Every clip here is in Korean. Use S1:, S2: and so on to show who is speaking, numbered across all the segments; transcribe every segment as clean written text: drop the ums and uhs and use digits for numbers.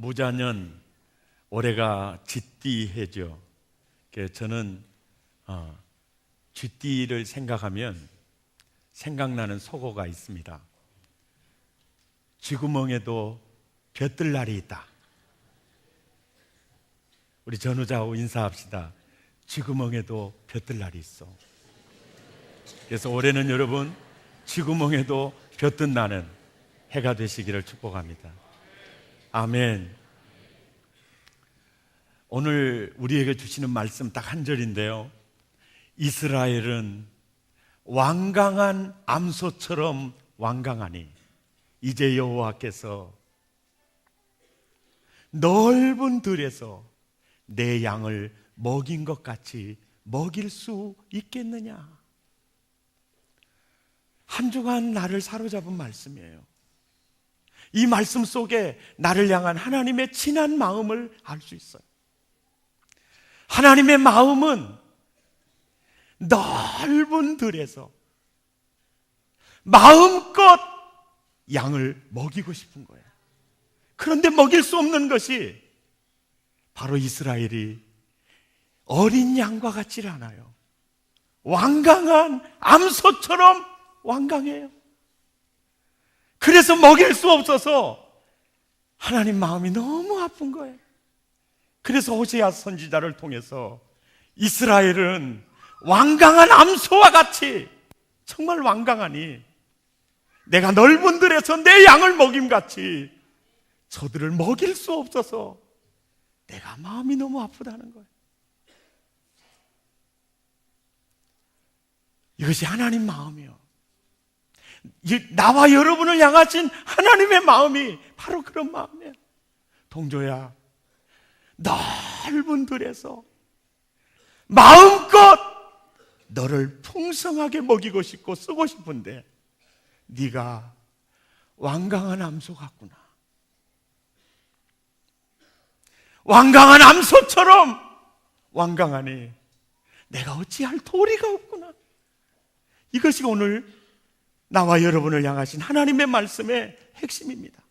S1: 무자년 올해가 쥐띠해죠. 저는 쥐띠를 생각하면 생각나는 속어가 있습니다. 쥐구멍에도 벼뜰 날이 있다. 우리 전우자하고 인사합시다. 쥐구멍에도 벼뜰 날이 있어. 그래서 올해는 여러분 쥐구멍에도 벼뜬 나는 해가 되시기를 축복합니다. 아멘. 오늘 우리에게 주시는 말씀 딱 한 절인데요, 이스라엘은 완강한 암소처럼 완강하니 이제 여호와께서 넓은 들에서 내 양을 먹인 것 같이 먹일 수 있겠느냐. 한 주간 나를 사로잡은 말씀이에요. 이 말씀 속에 나를 향한 하나님의 진한 마음을 알 수 있어요. 하나님의 마음은 넓은 들에서 마음껏 양을 먹이고 싶은 거예요. 그런데 먹일 수 없는 것이 바로 이스라엘이 어린 양과 같지 않아요. 완강한 암소처럼 완강해요. 그래서 먹일 수 없어서 하나님 마음이 너무 아픈 거예요. 그래서 호세아 선지자를 통해서 이스라엘은 완강한 암소와 같이 정말 완강하니 내가 넓은 들에서 내 양을 먹임같이 저들을 먹일 수 없어서 내가 마음이 너무 아프다는 거예요. 이것이 하나님 마음이요. 나와 여러분을 향하신 하나님의 마음이 바로 그런 마음이에요. 동조야, 넓은 들에서 마음껏 너를 풍성하게 먹이고 싶고 쓰고 싶은데 네가 완강한 암소 같구나. 완강한 암소처럼 완강하니 내가 어찌할 도리가 없구나. 이것이 오늘 나와 여러분을 향하신 하나님의 말씀의 핵심입니다.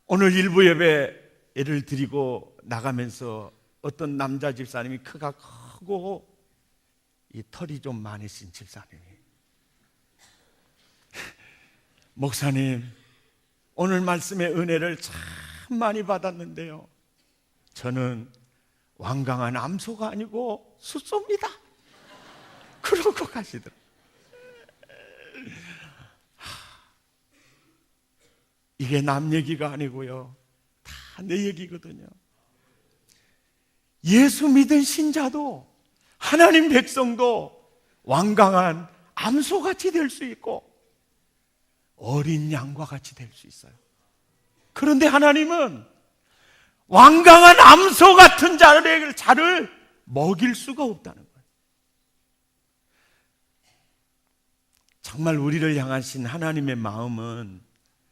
S1: 오늘 일부 예배를 드리고 나가면서 어떤 남자 집사님이 키가 크고 이 털이 좀 많으신 집사님이, 목사님 오늘 말씀의 은혜를 참 많이 받았는데요, 저는 완강한 암소가 아니고 숫소입니다. 그러고 가시더라고요. 이게 남 얘기가 아니고요, 다 내 얘기거든요. 예수 믿은 신자도, 하나님 백성도 완강한 암소같이 될 수 있고 어린 양과 같이 될 수 있어요. 그런데 하나님은 완강한 암소 같은 자를 먹일 수가 없다는 거예요. 정말 우리를 향하신 하나님의 마음은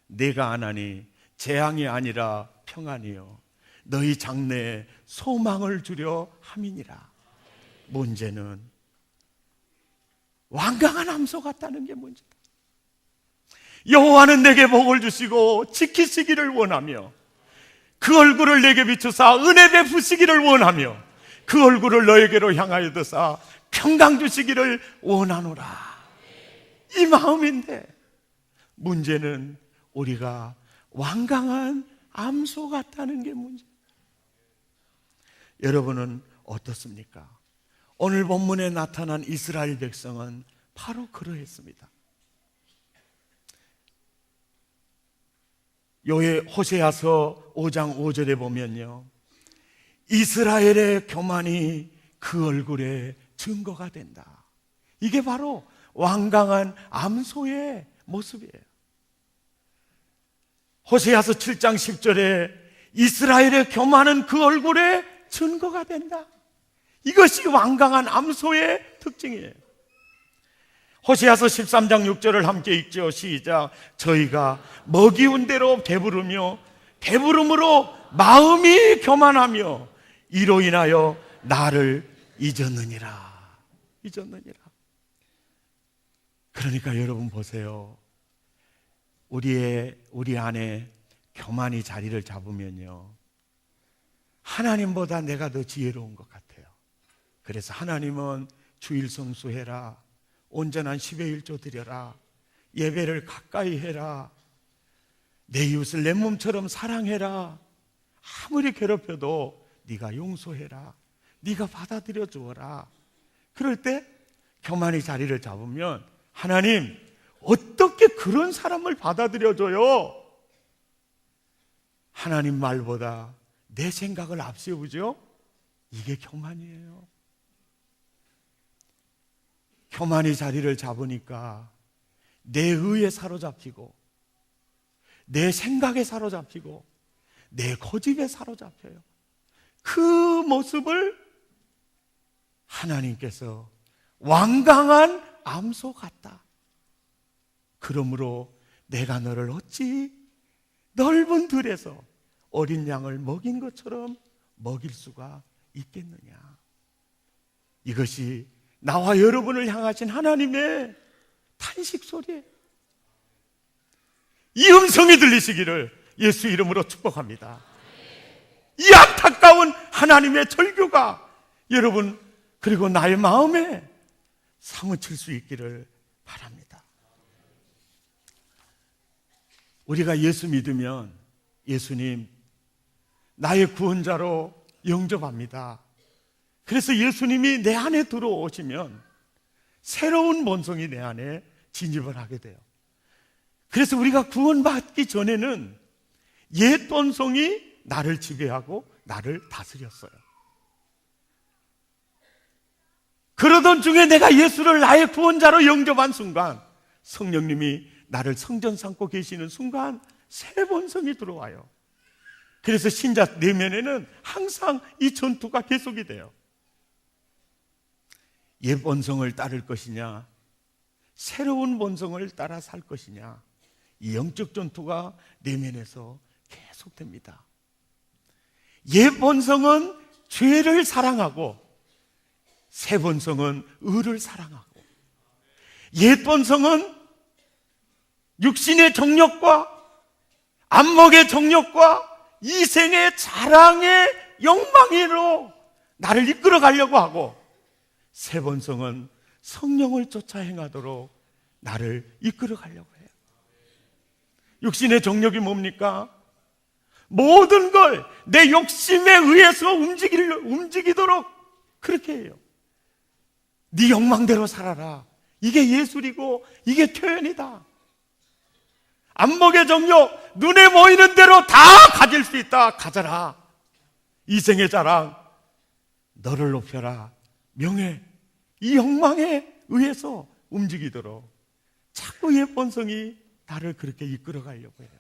S1: 내가 하나니 재앙이 아니라 평안이요 너희 장래에 소망을 주려 함이니라. 문제는 완강한 암소 같다는 게 문제다. 여호와는 내게 복을 주시고 지키시기를 원하며 그 얼굴을 내게 비추사 은혜 베푸시기를 원하며 그 얼굴을 너에게로 향하여 드사 평강 주시기를 원하노라. 이 마음인데 문제는 우리가 완강한 암소 같다는 게 문제. 여러분은 어떻습니까? 오늘 본문에 나타난 이스라엘 백성은 바로 그러했습니다. 호세아서 5장 5절에 보면요, 이스라엘의 교만이 그 얼굴에 증거가 된다. 이게 바로 완강한 암소의 모습이에요. 호세아서 7장 10절에 이스라엘의 교만은 그 얼굴에 증거가 된다. 이것이 완강한 암소의 특징이에요. 호세아서 13장 6절을 함께 읽죠. 시작. 저희가 먹이운 대로 배부르며 배부름으로 마음이 교만하며 이로 인하여 나를 잊었느니라. 그러니까 여러분 보세요. 우리 안에 교만이 자리를 잡으면요, 하나님보다 내가 더 지혜로운 것 같아요. 그래서 하나님은 주일 성수해라, 온전한 10의 1조 드려라, 예배를 가까이 해라, 내 이웃을 내 몸처럼 사랑해라, 아무리 괴롭혀도 네가 용서해라, 네가 받아들여 주어라. 그럴 때 교만이 자리를 잡으면 하나님, 어떻게 그런 사람을 받아들여 줘요? 하나님 말보다 내 생각을 앞세우죠? 이게 교만이에요. 교만이 자리를 잡으니까 내 의에 사로잡히고, 내 생각에 사로잡히고, 내 고집에 사로잡혀요. 그 모습을 하나님께서 완강한 암소 같다, 그러므로 내가 너를 어찌 넓은 들에서 어린 양을 먹인 것처럼 먹일 수가 있겠느냐. 이것이 나와 여러분을 향하신 하나님의 탄식 소리예요. 이 음성이 들리시기를 예수 이름으로 축복합니다. 이 안타까운 하나님의 절규가 여러분 그리고 나의 마음에 사무칠 수 있기를 바랍니다. 우리가 예수 믿으면 예수님 나의 구원자로 영접합니다. 그래서 예수님이 내 안에 들어오시면 새로운 본성이 내 안에 진입을 하게 돼요. 그래서 우리가 구원받기 전에는 옛 본성이 나를 지배하고 나를 다스렸어요. 그러던 중에 내가 예수를 나의 구원자로 영접한 순간, 성령님이 나를 성전 삼고 계시는 순간 새 본성이 들어와요. 그래서 신자 내면에는 항상 이 전투가 계속이 돼요. 옛 본성을 따를 것이냐, 새로운 본성을 따라 살 것이냐, 이 영적 전투가 내면에서 계속됩니다. 옛 본성은 죄를 사랑하고 새 본성은 의를 사랑하고, 옛 본성은 육신의 정욕과 안목의 정욕과 이생의 자랑의 욕망으로 나를 이끌어 가려고 하고, 새 본성은 성령을 쫓아 행하도록 나를 이끌어 가려고 해요. 육신의 정욕이 뭡니까? 모든 걸 내 욕심에 의해서 움직이도록 그렇게 해요. 네 욕망대로 살아라. 이게 예술이고 이게 표현이다. 안목의 정욕, 눈에 보이는 대로 다 가질 수 있다. 가져라. 이생의 자랑, 너를 높여라. 명예, 이 욕망에 의해서 움직이도록 자꾸 옛 본성이 나를 그렇게 이끌어 가려고 해요.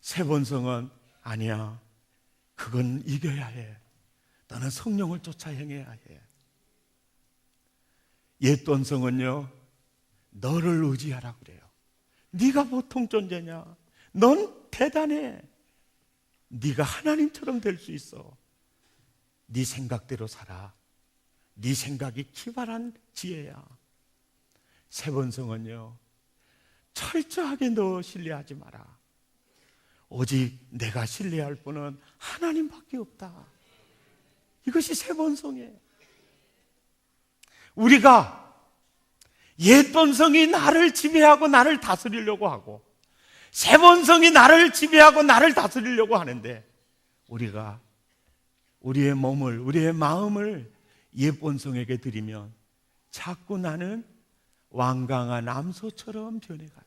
S1: 새 본성은 아니야, 그건 이겨야 해. 너는 성령을 쫓아 행해야 해. 옛 본성은요, 너를 의지하라 그래요. 네가 보통 존재냐? 넌 대단해. 네가 하나님처럼 될 수 있어. 네 생각대로 살아. 네 생각이 기발한 지혜야. 새 본성은요, 철저하게 너 신뢰하지 마라. 오직 내가 신뢰할 분은 하나님밖에 없다. 이것이 새 본성이에요. 우리가 옛 본성이 나를 지배하고 나를 다스리려고 하고, 새 본성이 나를 지배하고 나를 다스리려고 하는데, 우리가 우리의 몸을, 우리의 마음을 옛 본성에게 드리면 자꾸 나는 완강한 암소처럼 변해가요.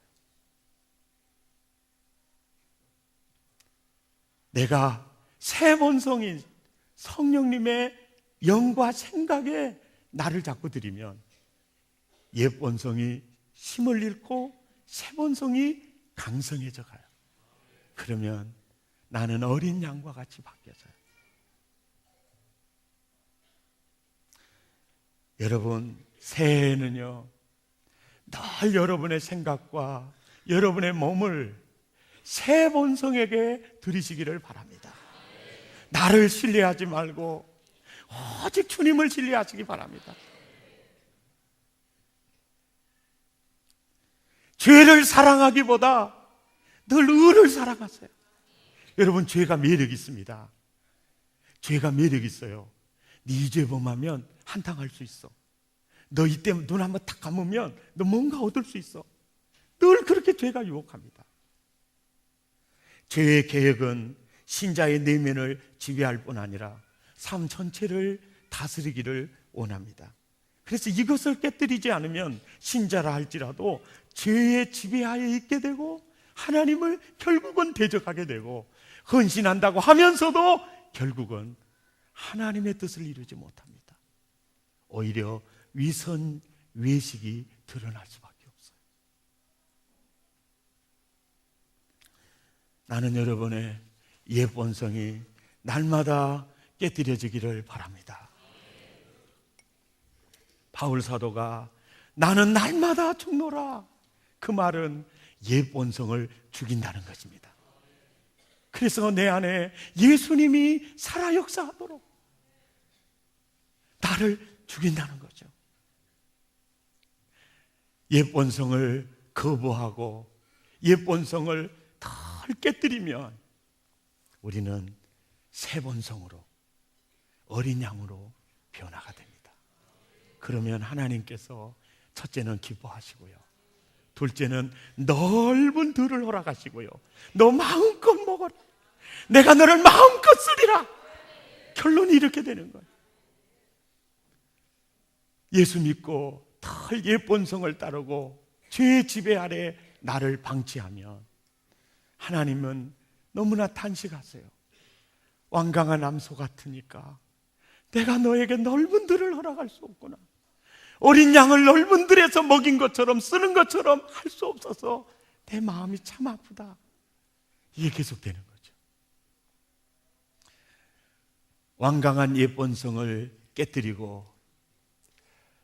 S1: 내가 새 본성인 성령님의 영과 생각에 나를 자꾸 드리면 옛 본성이 힘을 잃고 새 본성이 강성해져 가요. 그러면 나는 어린 양과 같이 바뀌어져요. 여러분, 새해에는요, 늘 여러분의 생각과 여러분의 몸을 새 본성에게 드리시기를 바랍니다. 나를 신뢰하지 말고 오직 주님을 신뢰하시기 바랍니다. 죄를 사랑하기보다 늘 의를 사랑하세요. 여러분, 죄가 매력 있습니다. 죄가 매력 있어요. 네 죄 범하면 한탕할 수 있어. 너 이때 눈 한번 탁 감으면 너 뭔가 얻을 수 있어. 늘 그렇게 죄가 유혹합니다. 죄의 계획은 신자의 내면을 지배할 뿐 아니라 삶 전체를 다스리기를 원합니다. 그래서 이것을 깨뜨리지 않으면 신자라 할지라도 죄의 지배하에 있게 되고 하나님을 결국은 대적하게 되고 헌신한다고 하면서도 결국은 하나님의 뜻을 이루지 못합니다. 오히려 위선, 외식이 드러날 수밖에 없어요. 나는 여러분의 옛 본성이 날마다 깨뜨려지기를 바랍니다. 바울 사도가 나는 날마다 죽노라, 그 말은 옛 본성을 죽인다는 것입니다. 그래서 내 안에 예수님이 살아 역사하도록 나를 죽인다는 거죠. 옛 본성을 거부하고 옛 본성을 덜 깨뜨리면 우리는 새 본성으로, 어린 양으로 변화가 됩니다. 그러면 하나님께서 첫째는 기뻐하시고요, 둘째는 넓은 들을 허락하시고요, 너 마음껏 먹어라, 내가 너를 마음껏 쓰리라. 결론이 이렇게 되는 거예요. 예수 믿고 덜 옛 본성을 따르고 죄의 지배 아래 나를 방치하면 하나님은 너무나 탄식하세요. 완강한 암소 같으니까 내가 너에게 넓은 들을 허락할 수 없구나. 어린 양을 넓은 들에서 먹인 것처럼 쓰는 것처럼 할 수 없어서 내 마음이 참 아프다. 이게 계속되는 거죠. 완강한 옛 본성을 깨뜨리고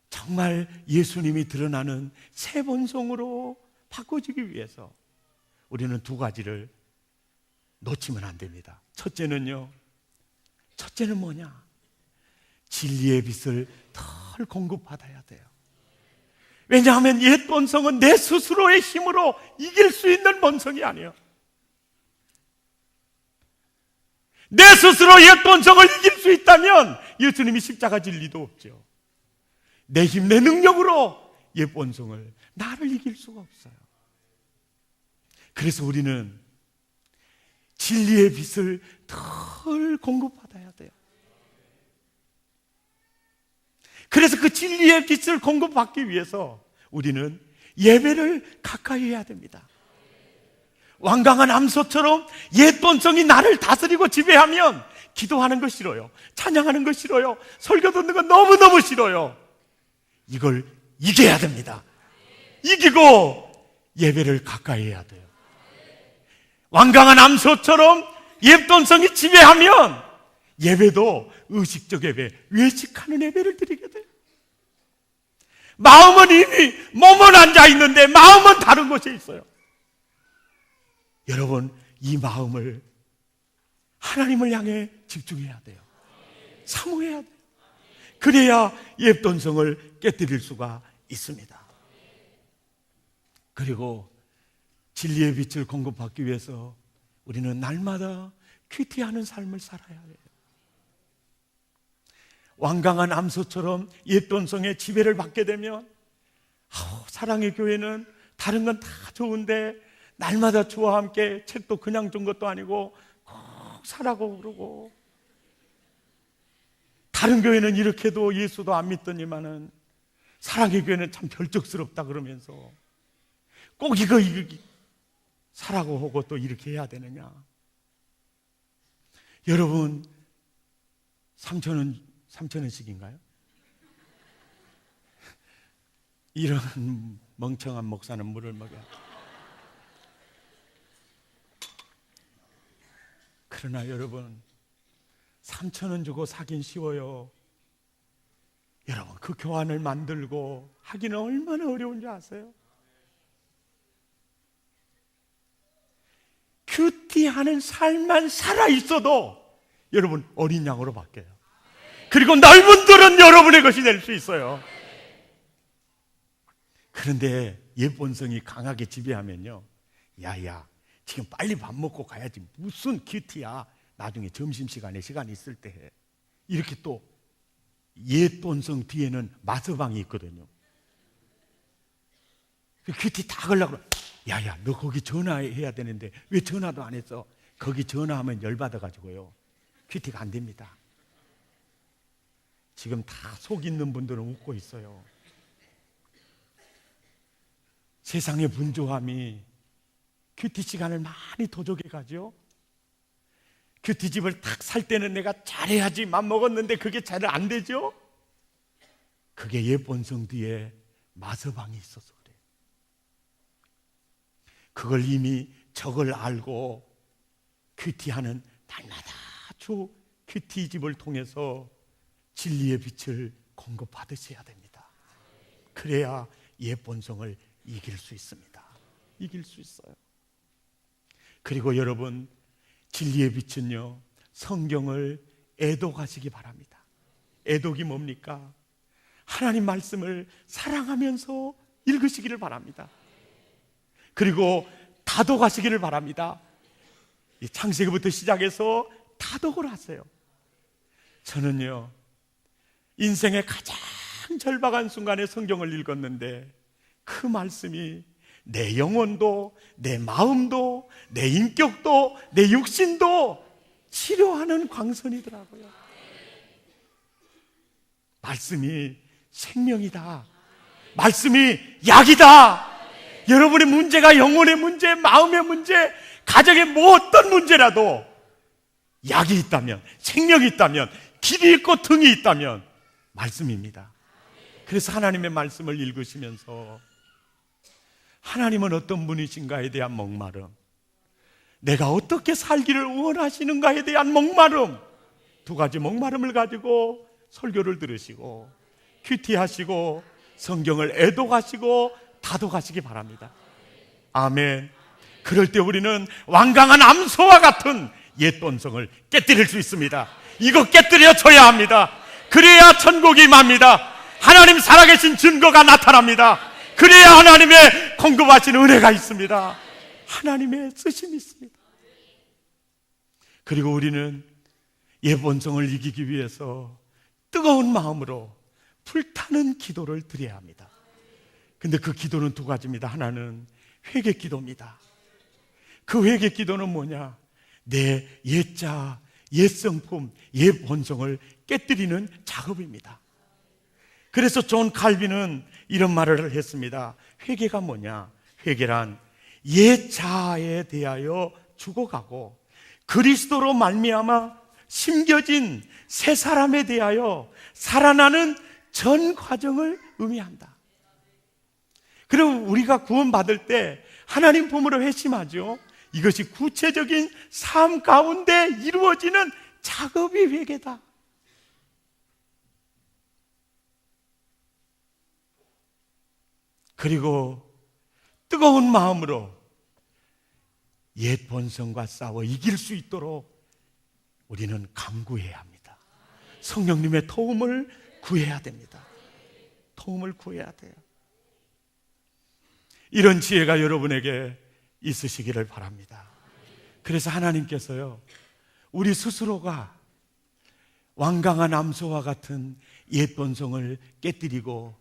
S1: 정말 예수님이 드러나는 새 본성으로 바꿔지기 위해서 우리는 두 가지를 놓치면 안 됩니다. 첫째는 뭐냐? 진리의 빛을 덜 공급받아야 돼요. 왜냐하면 옛 본성은 내 스스로의 힘으로 이길 수 있는 본성이 아니에요. 내 스스로 옛 본성을 이길 수 있다면 예수님이 십자가 질 리도 없죠. 내 힘, 내 능력으로 옛 본성을, 나를 이길 수가 없어요. 그래서 우리는 진리의 빛을 덜 공급받아야 돼요. 그래서 그 진리의 빛을 공급받기 위해서 우리는 예배를 가까이 해야 됩니다. 완강한 암소처럼 옛 본성이 나를 다스리고 지배하면 기도하는 거 싫어요, 찬양하는 거 싫어요, 설교 듣는 거 너무너무 싫어요. 이걸 이겨야 됩니다. 이기고 예배를 가까이 해야 돼요. 완강한 암소처럼 옛 본성이 지배하면 예배도 의식적 예배, 외식하는 예배를 드리게 돼요. 마음은 이미 몸은 앉아 있는데 마음은 다른 곳에 있어요. 여러분, 이 마음을 하나님을 향해 집중해야 돼요. 사모해야 돼요. 그래야 옛 본성을 깨뜨릴 수가 있습니다. 그리고 진리의 빛을 공급받기 위해서 우리는 날마다 큐티하는 삶을 살아야 해요. 완강한 암소처럼 옛 본성의 지배를 받게 되면 사랑의 교회는 다른 건 다 좋은데 날마다 주와 함께 책도 그냥 준 것도 아니고 꼭 사라고 그러고, 다른 교회는 이렇게도 예수도 안 믿더니만은 사랑의 교회는 참 별적스럽다 그러면서 꼭 이거 사라고 하고 또 이렇게 해야 되느냐. 여러분, 3,000원씩인가요? 이런 멍청한 목사는 물을 먹여. 그러나 여러분, 3,000원 주고 사긴 쉬워요. 여러분, 그 교환을 만들고 하기는 얼마나 어려운지 아세요? 큐티하는 삶만 살아있어도 여러분 어린 양으로 바뀌어요. 그리고 넓은 들은 여러분의 것이 될 수 있어요. 그런데 옛 본성이 강하게 지배하면요, 야야, 지금 빨리 밥 먹고 가야지. 무슨 큐티야. 나중에 점심시간에 시간 있을 때 해. 이렇게 또 옛 본성 뒤에는 마서방이 있거든요. 큐티 다 걸려고 야야 너 거기 전화해야 되는데 왜 전화도 안 했어? 거기 전화하면 열받아가지고요 큐티가 안 됩니다. 지금 다 속 있는 분들은 웃고 있어요. 세상의 분주함이 큐티 시간을 많이 도적해 가죠. 큐티집을 탁 살 때는 내가 잘해야지 맘먹었는데 그게 잘 안 되죠. 그게 옛 본성 뒤에 마서방이 있어서 그래요. 그걸 이미 적을 알고 큐티하는 날마다 주 큐티집을 통해서 진리의 빛을 공급받으셔야 됩니다. 그래야 옛 본성을 이길 수 있습니다. 이길 수 있어요. 그리고 여러분, 진리의 빛은요, 성경을 애독하시기 바랍니다. 애독이 뭡니까? 하나님 말씀을 사랑하면서 읽으시기를 바랍니다. 그리고 다독하시기를 바랍니다. 창세기부터 시작해서 다독을 하세요. 저는요, 인생의 가장 절박한 순간에 성경을 읽었는데 그 말씀이 내 영혼도, 내 마음도, 내 인격도, 내 육신도 치료하는 광선이더라고요. 말씀이 생명이다. 말씀이 약이다. 여러분의 문제가 영혼의 문제, 마음의 문제, 가정의 뭐 어떤 문제라도 약이 있다면, 생명이 있다면, 길이 있고 등이 있다면 말씀입니다. 그래서 하나님의 말씀을 읽으시면서 하나님은 어떤 분이신가에 대한 목마름, 내가 어떻게 살기를 원하시는가에 대한 목마름, 두 가지 목마름을 가지고 설교를 들으시고 큐티하시고 성경을 애독하시고 다독하시기 바랍니다. 아멘. 그럴 때 우리는 완강한 암소와 같은 옛 본성을 깨뜨릴 수 있습니다. 이거 깨뜨려 줘야 합니다. 그래야 천국이 임합니다. 하나님 살아계신 증거가 나타납니다. 그래야 하나님의 공급하신 은혜가 있습니다. 하나님의 쓰심이 있습니다. 그리고 우리는 옛 본성을 이기기 위해서 뜨거운 마음으로 불타는 기도를 드려야 합니다. 근데 그 기도는 두 가지입니다. 하나는 회개 기도입니다. 그 회개 기도는 뭐냐? 내 옛자, 옛 성품, 옛 본성을 깨뜨리는 작업입니다. 그래서 존 칼빈은 이런 말을 했습니다. 회개가 뭐냐? 회개란 옛 자아에 대하여 죽어가고 그리스도로 말미암아 심겨진 새 사람에 대하여 살아나는 전 과정을 의미한다. 그럼 우리가 구원받을 때 하나님 품으로 회심하죠. 이것이 구체적인 삶 가운데 이루어지는 작업이 회개다. 그리고 뜨거운 마음으로 옛 본성과 싸워 이길 수 있도록 우리는 간구해야 합니다. 성령님의 도움을 구해야 됩니다. 도움을 구해야 돼요. 이런 지혜가 여러분에게 있으시기를 바랍니다. 그래서 하나님께서요, 우리 스스로가 완강한 암소와 같은 옛 본성을 깨뜨리고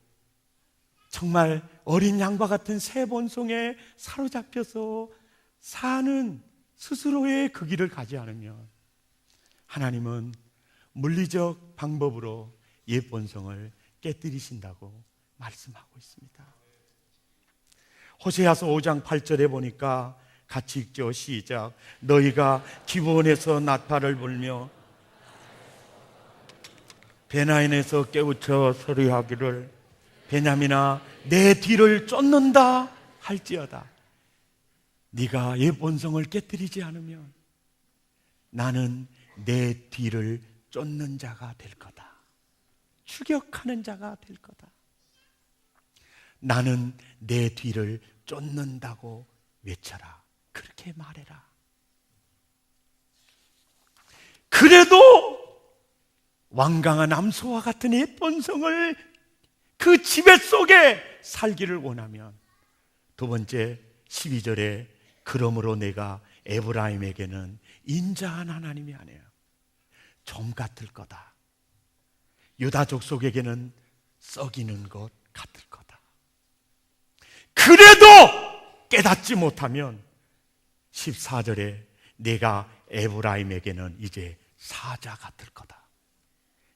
S1: 정말 어린 양과 같은 새 본성에 사로잡혀서 사는 스스로의 그 길을 가지 않으면 하나님은 물리적 방법으로 옛 본성을 깨뜨리신다고 말씀하고 있습니다. 호세아서 5장 8절에 보니까 같이 읽죠. 시작. 너희가 기브온에서 나팔을 불며 베나인에서 깨우쳐 소리하기를 베냐민아 내 뒤를 쫓는다 할지어다. 네가 옛 본성을 깨뜨리지 않으면 나는 내 뒤를 쫓는 자가 될 거다. 추격하는 자가 될 거다. 나는 내 뒤를 쫓는다고 외쳐라. 그렇게 말해라. 그래도 완강한 암소와 같은 옛 본성을 그 지배 속에 살기를 원하면 두 번째 12절에 그러므로 내가 에브라임에게는 인자한 하나님이 아니에요. 좀 같을 거다. 유다 족속에게는 썩이는 것 같을 거다. 그래도 깨닫지 못하면 14절에 내가 에브라임에게는 이제 사자 같을 거다.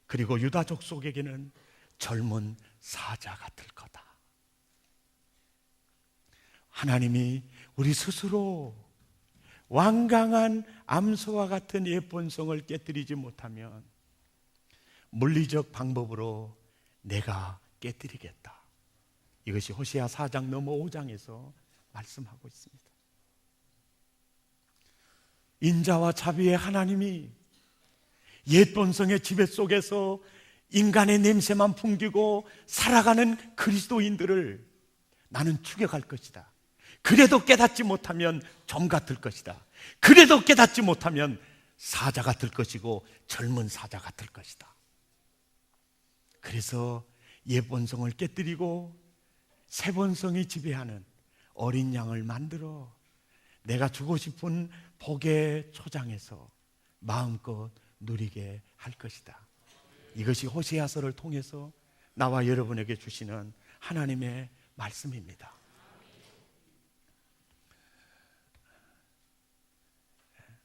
S1: 그리고 유다 족속에게는 젊은 사자 같을 거다. 하나님이 우리 스스로 완강한 암소와 같은 예본성을 깨뜨리지 못하면 물리적 방법으로 내가 깨뜨리겠다. 이것이 호세아 4장 넘어 5장에서 말씀하고 있습니다. 인자와 자비의 하나님이 옛본성의 지배 속에서 인간의 냄새만 풍기고 살아가는 그리스도인들을 나는 추격할 것이다. 그래도 깨닫지 못하면 점 같을 것이다. 그래도 깨닫지 못하면 사자 같을 것이고 젊은 사자 같을 것이다. 그래서 옛본성을 깨뜨리고 새본성이 지배하는 어린 양을 만들어 내가 주고 싶은 복의 초장에서 마음껏 누리게 할 것이다. 이것이 호세아서를 통해서 나와 여러분에게 주시는 하나님의 말씀입니다.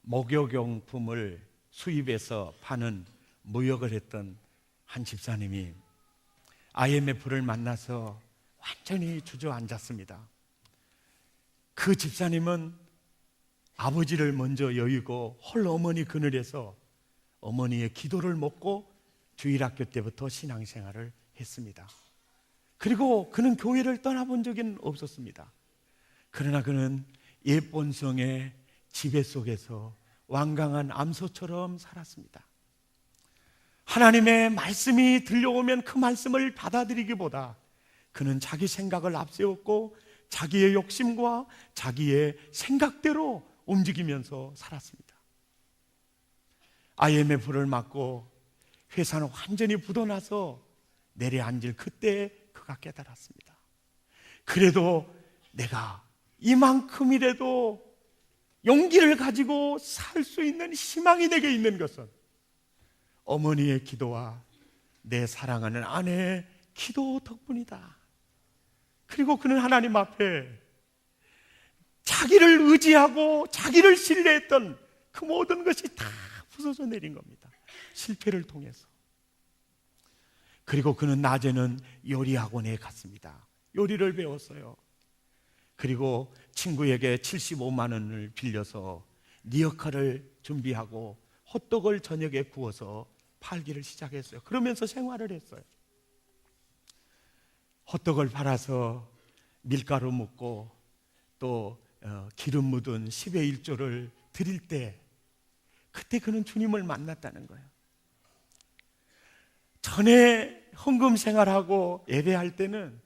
S1: 목욕용품을 수입해서 파는 무역을 했던 한 집사님이 IMF를 만나서 완전히 주저앉았습니다. 그 집사님은 아버지를 먼저 여의고 홀로 어머니 그늘에서 어머니의 기도를 먹고 주일학교 때부터 신앙생활을 했습니다. 그리고 그는 교회를 떠나본 적은 없었습니다. 그러나 그는 옛본성의 지배 속에서 완강한 암소처럼 살았습니다. 하나님의 말씀이 들려오면 그 말씀을 받아들이기보다 그는 자기 생각을 앞세웠고 자기의 욕심과 자기의 생각대로 움직이면서 살았습니다. IMF를 맞고 회사는 완전히 부도나서 내려앉을 그때 그가 깨달았습니다. 그래도 내가 이만큼이라도 용기를 가지고 살 수 있는 희망이 내게 있는 것은 어머니의 기도와 내 사랑하는 아내의 기도 덕분이다. 그리고 그는 하나님 앞에 자기를 의지하고 자기를 신뢰했던 그 모든 것이 다 부서져 내린 겁니다. 실패를 통해서. 그리고 그는 낮에는 요리학원에 갔습니다. 요리를 배웠어요. 그리고 친구에게 75만 원을 빌려서 리어카를 준비하고 호떡을 저녁에 구워서 팔기를 시작했어요. 그러면서 생활을 했어요. 호떡을 팔아서 밀가루 묻고 또 기름 묻은 10의 1조를 드릴 때 그때 그는 주님을 만났다는 거예요. 전에 헌금 생활하고 예배할 때는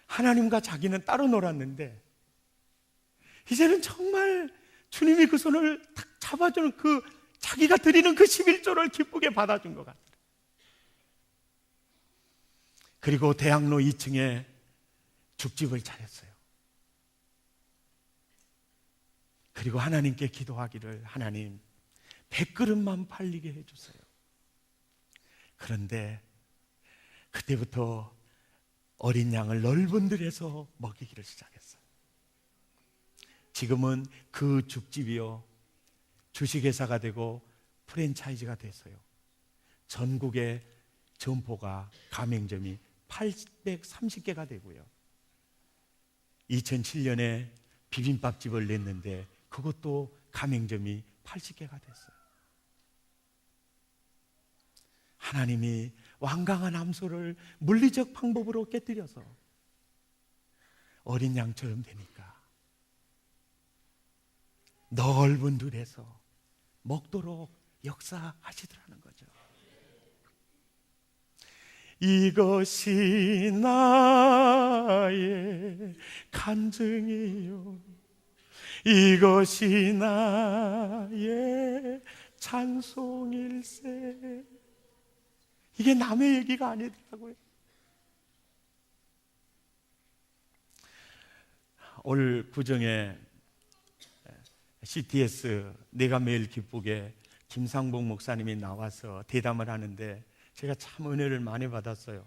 S1: 하나님과 자기는 따로 놀았는데 이제는 정말 주님이 그 손을 탁 잡아주는 그 자기가 드리는 그 11조를 기쁘게 받아준 것 같아요. 그리고 대학로 2층에 죽집을 차렸어요. 그리고 하나님께 기도하기를 하나님 100그릇만 팔리게 해주세요. 그런데 그때부터 어린 양을 넓은 들에서 먹이기를 시작했어요. 지금은 그 죽집이요 주식회사가 되고 프랜차이즈가 됐어요. 전국에 점포가 가맹점이 830개가 되고요. 2007년에 비빔밥집을 냈는데 그것도 가맹점이 80개가 됐어요. 하나님이 완강한 암소를 물리적 방법으로 깨뜨려서 어린 양처럼 되니까 넓은 들에서 먹도록 역사하시더라는 거죠. 이것이 나의 간증이요 이것이 나의 찬송일세. 이게 남의 얘기가 아니더라고요. 올 구정에 CTS 내가 매일 기쁘게 김상복 목사님이 나와서 대담을 하는데 제가 참 은혜를 많이 받았어요.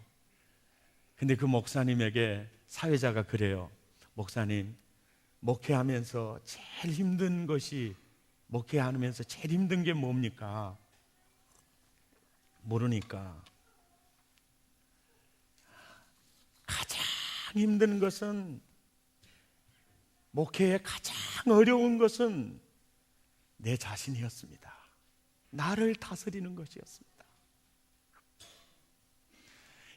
S1: 근데 그 목사님에게 사회자가 그래요. 목사님, 목회하면서 제일 힘든 것이, 목회하면서 제일 힘든 게 뭡니까? 모르니까. 가장 힘든 것은, 목회에 가장 어려운 것은 내 자신이었습니다. 나를 다스리는 것이었습니다.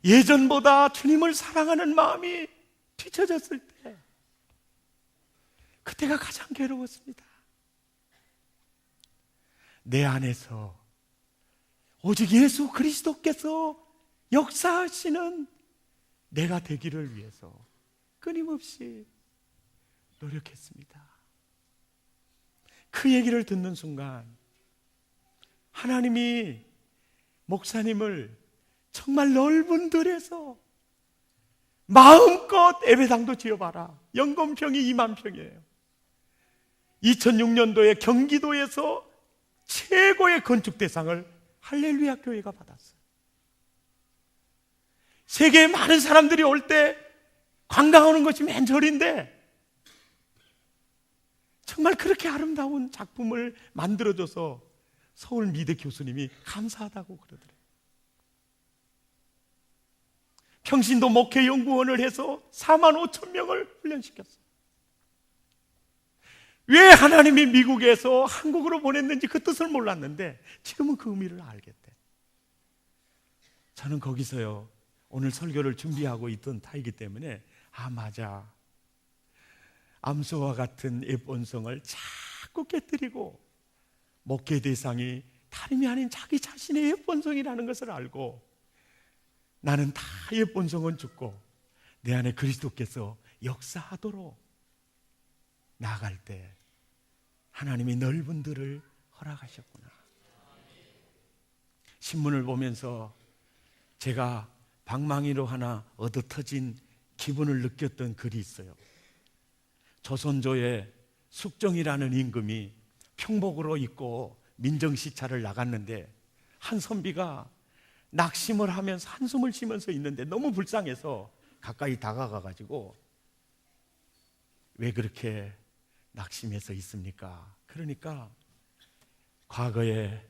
S1: 예전보다 주님을 사랑하는 마음이 뒤처졌을 때, 그때가 가장 괴로웠습니다. 내 안에서 오직 예수 그리스도께서 역사하시는 내가 되기를 위해서 끊임없이 노력했습니다. 그 얘기를 듣는 순간 하나님이 목사님을 정말 넓은 들에서 마음껏 예배당도 지어봐라. 연건평이 2만 평이에요. 2006년도에 경기도에서 최고의 건축 대상을 할렐루야 교회가 받았어요. 세계에 많은 사람들이 올 때 관광하는 것이 맨 절인데 정말 그렇게 아름다운 작품을 만들어줘서 서울 미대 교수님이 감사하다고 그러더래요. 평신도 목회연구원을 해서 4만 5천 명을 훈련시켰어요. 왜 하나님이 미국에서 한국으로 보냈는지 그 뜻을 몰랐는데 지금은 그 의미를 알겠대. 저는 거기서요, 오늘 설교를 준비하고 있던 타이기 때문에 맞아, 암소와 같은 예본성을 자꾸 깨뜨리고 목회 대상이 다름이 아닌 자기 자신의 예본성이라는 것을 알고, 나는 다 예본성은 죽고 내 안에 그리스도께서 역사하도록 나아갈 때 하나님이 넓은 들을 허락하셨구나. 신문을 보면서 제가 방망이로 하나 얻어터진 기분을 느꼈던 글이 있어요. 조선조의 숙정이라는 임금이 평복으로 입고 민정시찰을 나갔는데 한 선비가 낙심을 하면서 한숨을 쉬면서 있는데 너무 불쌍해서 가까이 다가가가지고 왜 그렇게 낙심해서 있습니까? 그러니까 과거에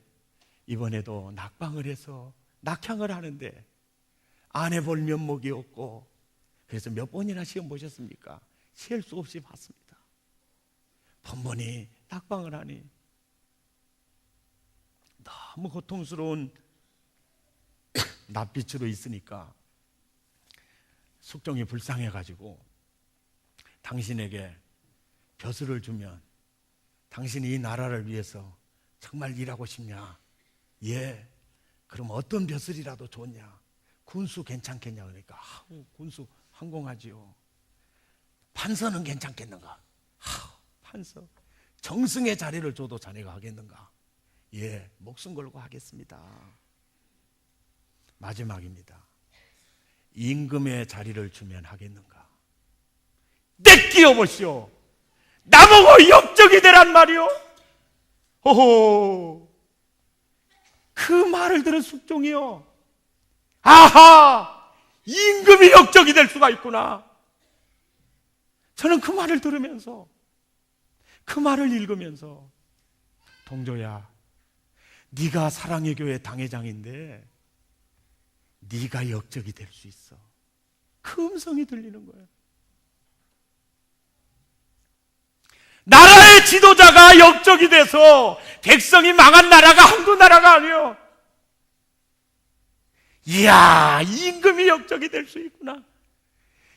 S1: 이번에도 낙방을 해서 낙향을 하는데 아내 볼 면목이 없고, 그래서 몇 번이나 시험 보셨습니까? 셀 수 없이 봤습니다. 번번이 낙방을 하니 너무 고통스러운 낯빛으로 있으니까 숙종이 불쌍해가지고 당신에게 벼슬을 주면 당신이 이 나라를 위해서 정말 일하고 싶냐? 예, 그럼 어떤 벼슬이라도 좋냐? 군수 괜찮겠냐? 그러니까 군수 항공하지요. 판서는 괜찮겠는가? 판서 정승의 자리를 줘도 자네가 하겠는가? 예, 목숨 걸고 하겠습니다. 마지막입니다. 임금의 자리를 주면 하겠는가? 떼끼어 보시오. 나보고 역적이 되란 말이오. 호호. 그 말을 들은 숙종이요, 아하, 임금이 역적이 될 수가 있구나. 저는 그 말을 들으면서, 그 말을 읽으면서, 동조야, 네가 사랑의 교회 당회장인데 네가 역적이 될 수 있어. 그 음성이 들리는 거예요. 나라의 지도자가 역적이 돼서 백성이 망한 나라가 한두 나라가 아니요. 이야, 임금이 역적이 될 수 있구나.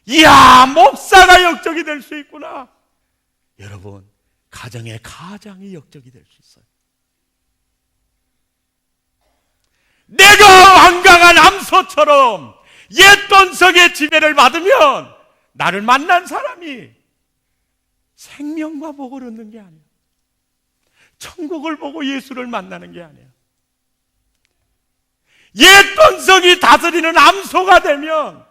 S1: 이야, 목사가 역적이 될 수 있구나. 여러분, 가정의 가장이 역적이 될 수 있어요. 내가 완강한 암소처럼 옛 돈석의 지배를 받으면 나를 만난 사람이 생명과 복을 얻는 게 아니에요. 천국을 보고 예수를 만나는 게 아니에요. 옛 돈석이 다스리는 암소가 되면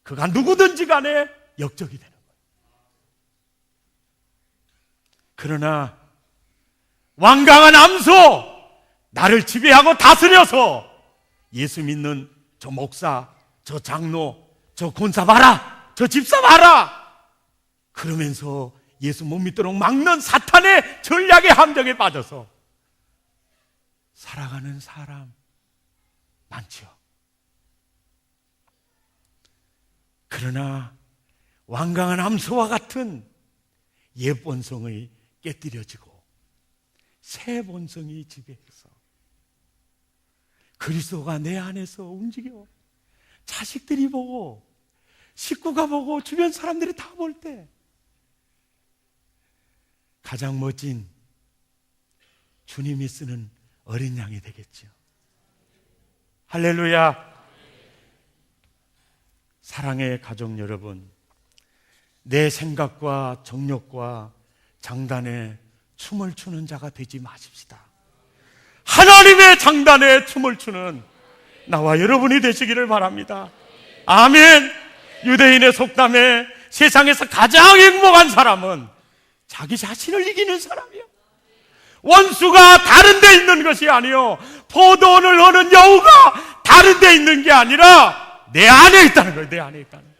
S1: 그가 누구든지 간에 역적이 되는 거예요. 그러나 완강한 암소, 나를 지배하고 다스려서 예수 믿는 저 목사, 저 장로, 저 권사 봐라, 저 집사 봐라, 그러면서 예수 못 믿도록 막는 사탄의 전략의 함정에 빠져서 살아가는 사람 많죠. 그러나 완강한 암소와 같은 옛 본성이 깨뜨려지고 새 본성이 지배해서 그리스도가 내 안에서 움직여 자식들이 보고 식구가 보고 주변 사람들이 다 볼 때 가장 멋진 주님이 쓰는 어린 양이 되겠죠. 할렐루야. 사랑의 가족 여러분, 내 생각과 정욕과 장단에 춤을 추는 자가 되지 마십시다. 하나님의 장단에 춤을 추는 나와 여러분이 되시기를 바랍니다. 아멘. 유대인의 속담에 세상에서 가장 행복한 사람은 자기 자신을 이기는 사람이요, 원수가 다른 데 있는 것이 아니요, 포도원을 허는 여우가 다른 데 있는 게 아니라 내 안에 있다는 거예요. 내 안에 있다는 거예요.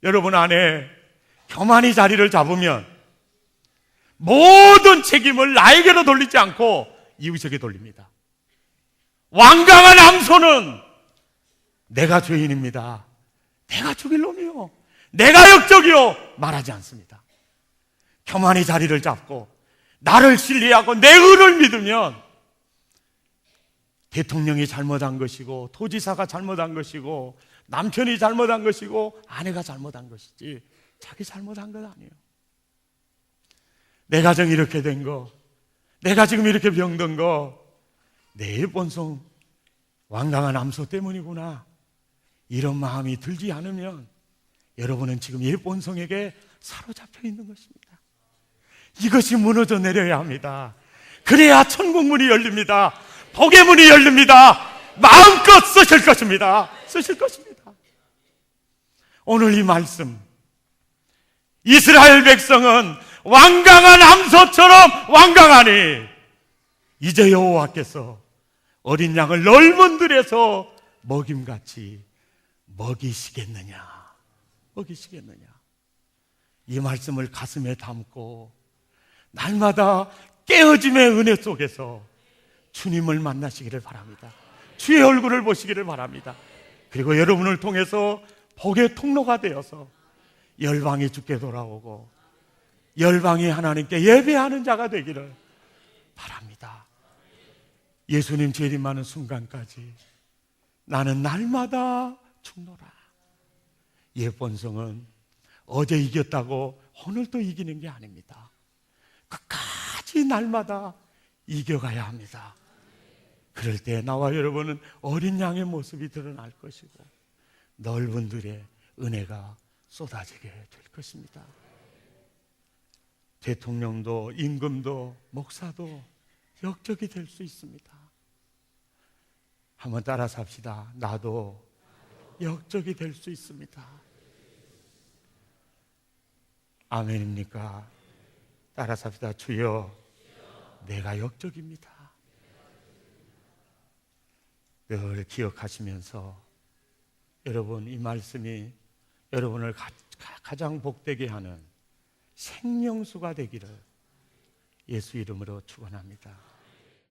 S1: 여러분 안에 교만이 자리를 잡으면 모든 책임을 나에게로 돌리지 않고 이웃에게 돌립니다. 완강한 암소는 내가 죄인입니다, 내가 죽일 놈이요, 내가 역적이요 말하지 않습니다. 교만이 자리를 잡고 나를 신뢰하고 내 의를 믿으면 대통령이 잘못한 것이고 도지사가 잘못한 것이고 남편이 잘못한 것이고 아내가 잘못한 것이지 자기 잘못한 건 아니에요. 내 가정이 이렇게 된 거, 내가 지금 이렇게 병든 거, 내 본성 완강한 암소 때문이구나, 이런 마음이 들지 않으면 여러분은 지금 옛 본성에게 사로잡혀 있는 것입니다. 이것이 무너져 내려야 합니다. 그래야 천국 문이 열립니다. 복의 문이 열립니다. 마음껏 쓰실 것입니다. 쓰실 것입니다. 오늘 이 말씀, 이스라엘 백성은 완강한 암소처럼 완강하니 이제 여호와께서 어린 양을 넓은 들에서 먹임같이 먹이시겠느냐. 이 말씀을 가슴에 담고 날마다 깨어짐의 은혜 속에서 주님을 만나시기를 바랍니다. 주의 얼굴을 보시기를 바랍니다. 그리고 여러분을 통해서 복의 통로가 되어서 열방이 주께 돌아오고 열방이 하나님께 예배하는 자가 되기를 바랍니다. 예수님 재림하는 순간까지 나는 날마다 죽노라. 옛 본성은 어제 이겼다고 오늘 또 이기는 게 아닙니다. 끝까지 날마다 이겨가야 합니다. 그럴 때 나와 여러분은 어린 양의 모습이 드러날 것이고 넓은 들에 은혜가 쏟아지게 될 것입니다. 대통령도 임금도 목사도 역적이 될 수 있습니다. 한번 따라 삽시다. 나도 역적이 될 수 있습니다. 아멘입니까? 따라 삽시다. 주여, 내가 역적입니다. 늘 기억하시면서 여러분, 이 말씀이 여러분을 가장 복되게 하는 생명수가 되기를 예수 이름으로 축원합니다.